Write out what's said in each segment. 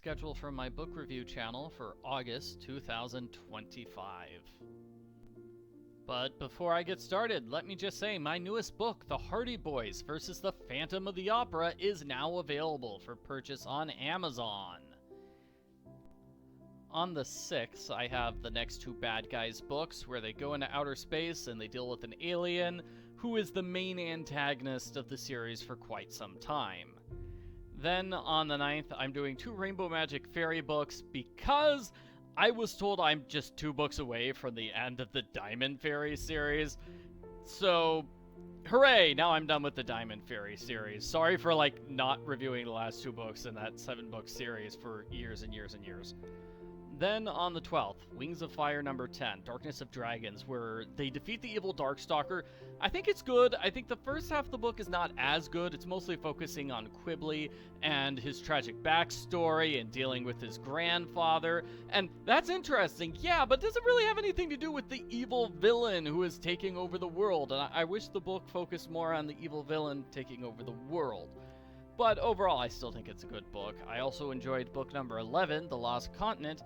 schedule from my book review channel for August 2025. But before I get started, let me just say my newest book, The Hardy Boys vs. the Phantom of the Opera, is now available for purchase on Amazon. On the 6th, I have the next two Bad Guys books where they go into outer space and they deal with an alien who is the main antagonist of the series for quite some time. Then on the 9th, I'm doing two Rainbow Magic Fairy books because I was told I'm just 2 books away from the end of the Diamond Fairy series. So, hooray! Now I'm done with the Diamond Fairy series. Sorry for, not reviewing the last 2 books in that 7-book series for years and years and years. Then on the 12th, Wings of Fire number 10, Darkness of Dragons, where they defeat the evil Darkstalker. I think it's good. I think the first half of the book is not as good. It's mostly focusing on Quibbly and his tragic backstory and dealing with his grandfather. And that's interesting, yeah, but doesn't really have anything to do with the evil villain who is taking over the world. And I wish the book focused more on the evil villain taking over the world. But overall, I still think it's a good book. I also enjoyed book number 11, The Lost Continent,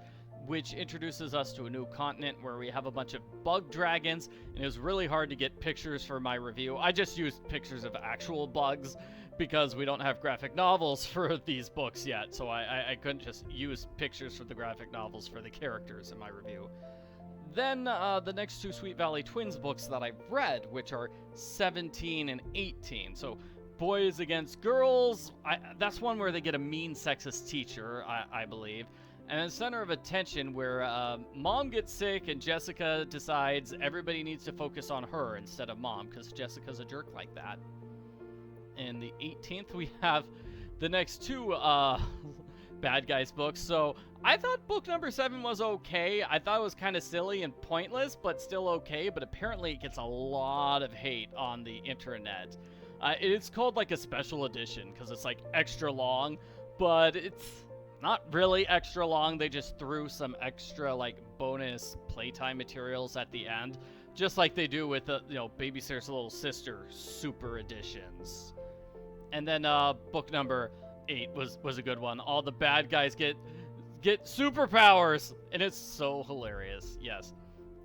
which introduces us to a new continent where we have a bunch of bug dragons, and it was really hard to get pictures for my review. I just used pictures of actual bugs because we don't have graphic novels for these books yet, so I couldn't just use pictures for the graphic novels for the characters in my review. Then the next 2 Sweet Valley Twins books that I've read, which are 17 and 18. So Boys Against Girls, that's one where they get a mean sexist teacher, I believe. And the center of attention where Mom gets sick and Jessica decides everybody needs to focus on her instead of Mom because Jessica's a jerk like that. And the 18th, we have the next 2 Bad Guys books. So I thought book number 7 was okay. I thought it was kind of silly and pointless, but still okay. But apparently it gets a lot of hate on the internet. It's called a special edition because it's extra long, but it's not really extra long. They just threw some extra bonus playtime materials at the end, just like they do with Babysitter's Little Sister super editions. And then book number 8 was a good one. All the bad guys get superpowers, and it's so hilarious. Yes.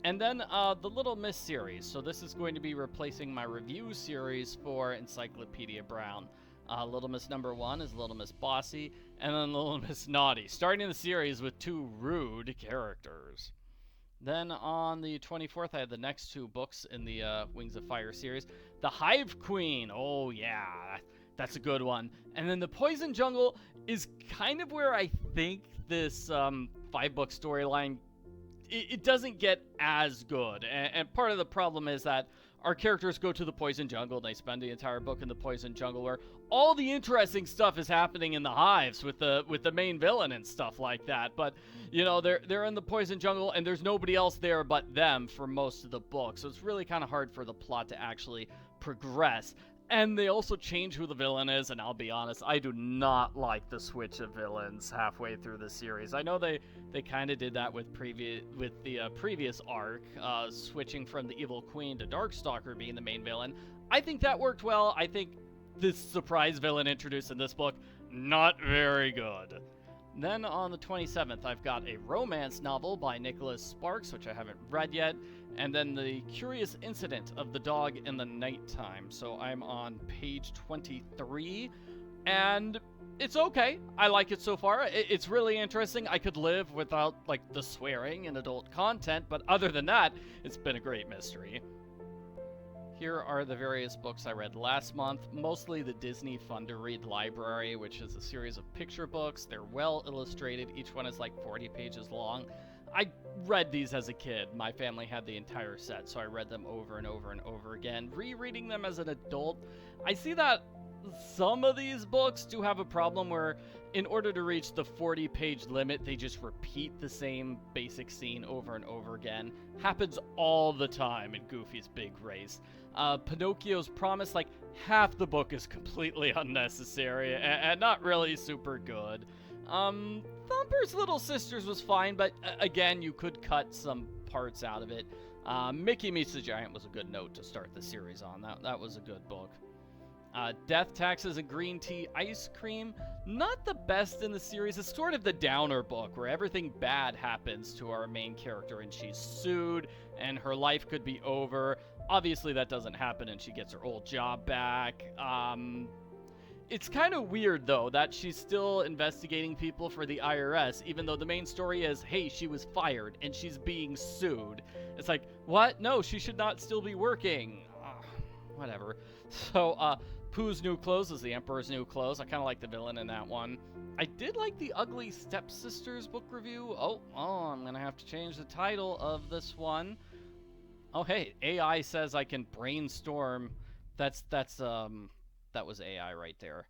And then the Little Miss series. So this is going to be replacing my review series for Encyclopedia Brown. Little Miss number 1 is Little Miss Bossy, and then Little Miss Naughty, starting the series with 2 rude characters. Then on the 24th, I have the next 2 books in the Wings of Fire series. The Hive Queen, oh yeah, that's a good one. And then the Poison Jungle is kind of where I think this 5-book storyline, it doesn't get as good. And part of the problem is that our characters go to the Poison Jungle, and they spend the entire book in the Poison Jungle, where all the interesting stuff is happening in the hives with the main villain and stuff like that. But they're in the Poison Jungle, and there's nobody else there but them for most of the book, so it's really kind of hard for the plot to actually progress. And they also change who the villain is, and I'll be honest, I do not like the switch of villains halfway through the series. I know they kind of did that with the previous arc, switching from the Evil Queen to Darkstalker being the main villain. I think that worked well. I think this surprise villain introduced in this book, not very good. Then on the 27th, I've got a romance novel by Nicholas Sparks, which I haven't read yet, and then The Curious Incident of the Dog in the Nighttime. So I'm on page 23, and it's okay. I like it so far. It's really interesting. I could live without, the swearing and adult content, but other than that, it's been a great mystery. Here are the various books I read last month, mostly the Disney Fun to Read Library, which is a series of picture books. They're well illustrated. Each one is 40 pages long. I read these as a kid. My family had the entire set, so I read them over and over and over again. Rereading them as an adult, I see that some of these books do have a problem where in order to reach the 40-page limit, they just repeat the same basic scene over and over again. Happens all the time in Goofy's Big Race. Pinocchio's Promise, half the book is completely unnecessary and not really super good. Thumper's Little Sisters was fine, but again, you could cut some parts out of it. Mickey Meets the Giant was a good note to start the series on. That was a good book. Death Taxes and Green Tea Ice Cream, not the best in the series. It's sort of the downer book where everything bad happens to our main character and she's sued and her life could be over. Obviously that doesn't happen and she gets her old job back. It's kind of weird though that she's still investigating people for the IRS even though the main story is, hey, she was fired and she's being sued. It's like, what? No, she should not still be working. Whatever. So, Pooh's New Clothes is the Emperor's New Clothes. I kind of like the villain in that one. I did like the Ugly Stepsisters book review. Oh, I'm going to have to change the title of this one. Oh, hey, AI says I can brainstorm. That was AI right there.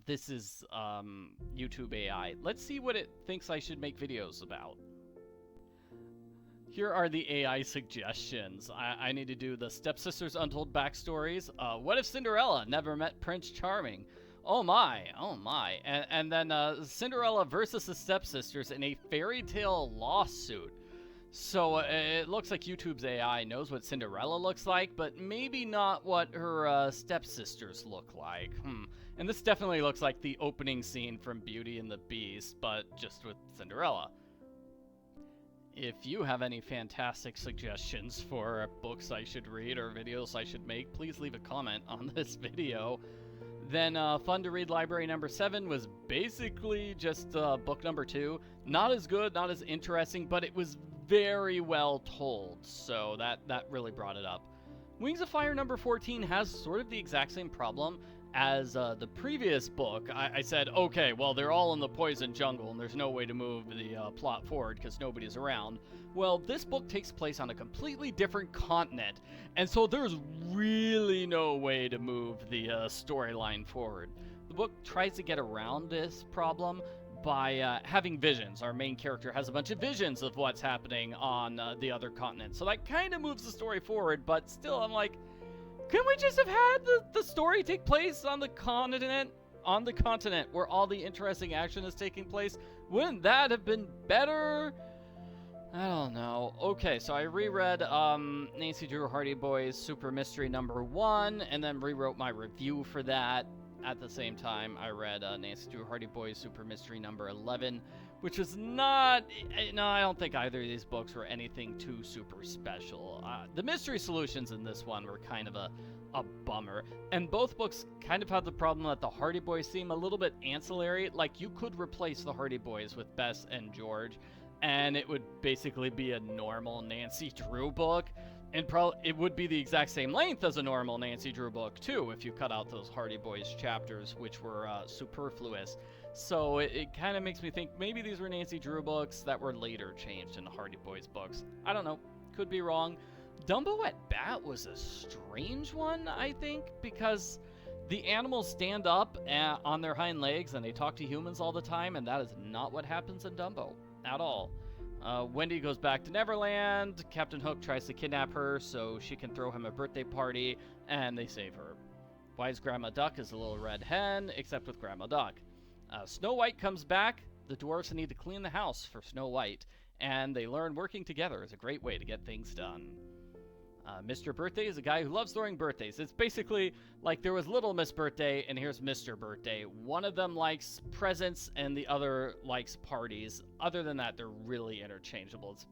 This is YouTube AI. Let's see what it thinks I should make videos about. Here are the AI suggestions. I need to do the Stepsisters Untold Backstories. What if Cinderella never met Prince Charming? Oh my. And then Cinderella versus the Stepsisters in a fairy tale lawsuit. So it looks like YouTube's AI knows what Cinderella looks like, but maybe not what her stepsisters look like. And this definitely looks like the opening scene from Beauty and the Beast, but just with Cinderella. If you have any fantastic suggestions for books I should read or videos I should make, please leave a comment on this video. Then Fun to Read Library number 7 was basically just book number 2. Not as good, not as interesting, but it was very well told, so that really brought it up. Wings of Fire number 14 has sort of the exact same problem as the previous book. I said, okay, well, they're all in the poison jungle and there's no way to move the plot forward because nobody's around. Well, this book takes place on a completely different continent, and so there's really no way to move the storyline forward. The book tries to get around this problem by having visions. Our main character has a bunch of visions of what's happening on the other continent, so that kind of moves the story forward, but still, I'm like, couldn't we just have had the story take place on the continent where all the interesting action is taking place? Wouldn't that have been better? I don't know. Okay, so I reread Nancy Drew Hardy Boy's Supermystery number 1, and then rewrote my review for that. At the same time, I read Nancy Drew Hardy Boy's Supermystery number 11, which was not... No, I don't think either of these books were anything too super special. The mystery solutions in this one were kind of a bummer. And both books kind of had the problem that the Hardy Boys seem a little bit ancillary. Like, you could replace the Hardy Boys with Bess and George, and it would basically be a normal Nancy Drew book. And it would be the exact same length as a normal Nancy Drew book, too, if you cut out those Hardy Boys chapters, which were superfluous. So it kind of makes me think maybe these were Nancy Drew books that were later changed into Hardy Boys books. I don't know. Could be wrong. Dumbo at Bat was a strange one, I think, because the animals stand up on their hind legs and they talk to humans all the time, and that is not what happens in Dumbo at all. Wendy goes back to Neverland. Captain Hook tries to kidnap her so she can throw him a birthday party, and they save her. Wise Grandma Duck is a little red hen, except with Grandma Duck. Snow White comes back. The dwarfs need to clean the house for Snow White, and they learn working together is a great way to get things done. Mr. Birthday is a guy who loves throwing birthdays. It's basically like there was Little Miss Birthday, and here's Mr. Birthday. One of them likes presents, and the other likes parties. Other than that, they're really interchangeable. It's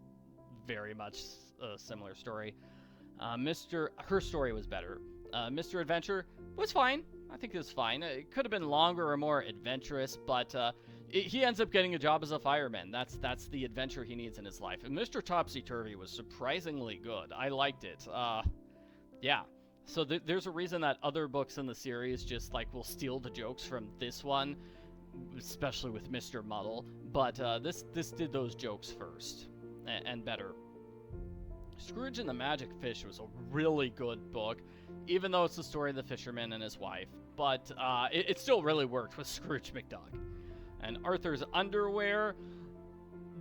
very much a similar story. Her story was better. Mr. Adventure was fine. I think it was fine. It could have been longer or more adventurous, but he ends up getting a job as a fireman. That's the adventure he needs in his life. And Mr. Topsy-Turvy was surprisingly good. I liked it. Yeah. So there's a reason that other books in the series just like will steal the jokes from this one, especially with Mr. Muddle. But this did those jokes first and better. Scrooge and the Magic Fish was a really good book, even though it's the story of the fisherman and his wife. But it still really worked with Scrooge McDuck. And Arthur's Underwear,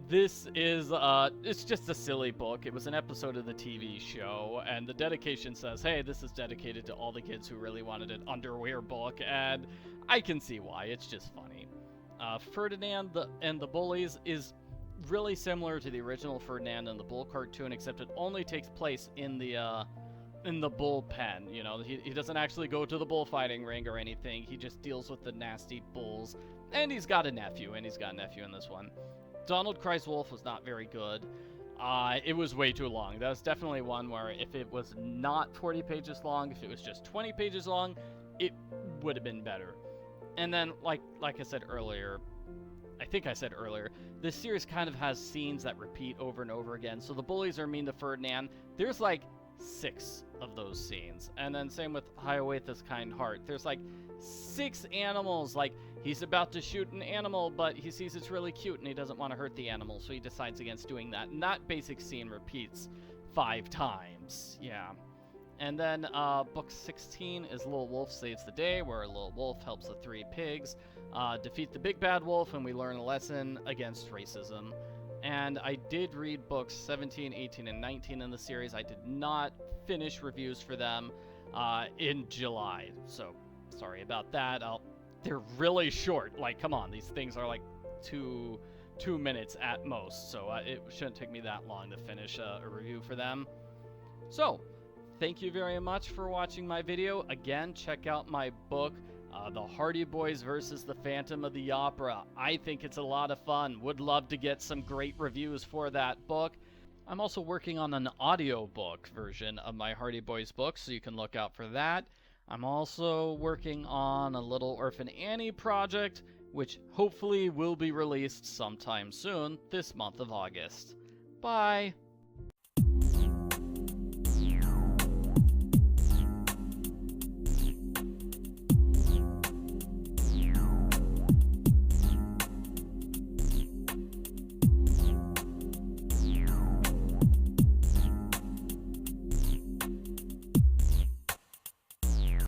this is, it's just a silly book. It was an episode of the TV show, and the dedication says, hey, this is dedicated to all the kids who really wanted an underwear book, and I can see why. It's just funny. Ferdinand and the Bullies is really similar to the original Ferdinand and the Bull cartoon, except it only takes place in the in the bullpen. You know, he doesn't actually go to the bullfighting ring or anything. He just deals with the nasty bulls. And he's got a nephew, in this one. Donald Cries Wolf was not very good. It was way too long. That was definitely one where if it was not 40 pages long, if it was just 20 pages long, it would have been better. And then, like I said earlier, this series kind of has scenes that repeat over and over again. So the bullies are mean to Ferdinand. There's like 6 of those scenes. And then same with Hiawatha's Kind Heart. There's like 6 animals. Like, he's about to shoot an animal, but he sees it's really cute and he doesn't want to hurt the animal, so he decides against doing that. And that basic scene repeats 5 times. Yeah. And then book 16 is Little Wolf Saves the Day, where Little Wolf helps the 3 pigs defeat the big bad wolf, and we learn a lesson against racism. And I did read books 17, 18, and 19 in the series. I did not finish reviews for them in July, so sorry about that. They're really short. Like, come on, these things are like 2 minutes at most, so it shouldn't take me that long to finish a review for them. So, thank you very much for watching my video. Again, check out my book, The Hardy Boys versus the Phantom of the Opera. I think it's a lot of fun. Would love to get some great reviews for that book. I'm also working on an audiobook version of my Hardy Boys book, so you can look out for that. I'm also working on a Little Orphan Annie project, which hopefully will be released sometime soon, this month of August. Bye!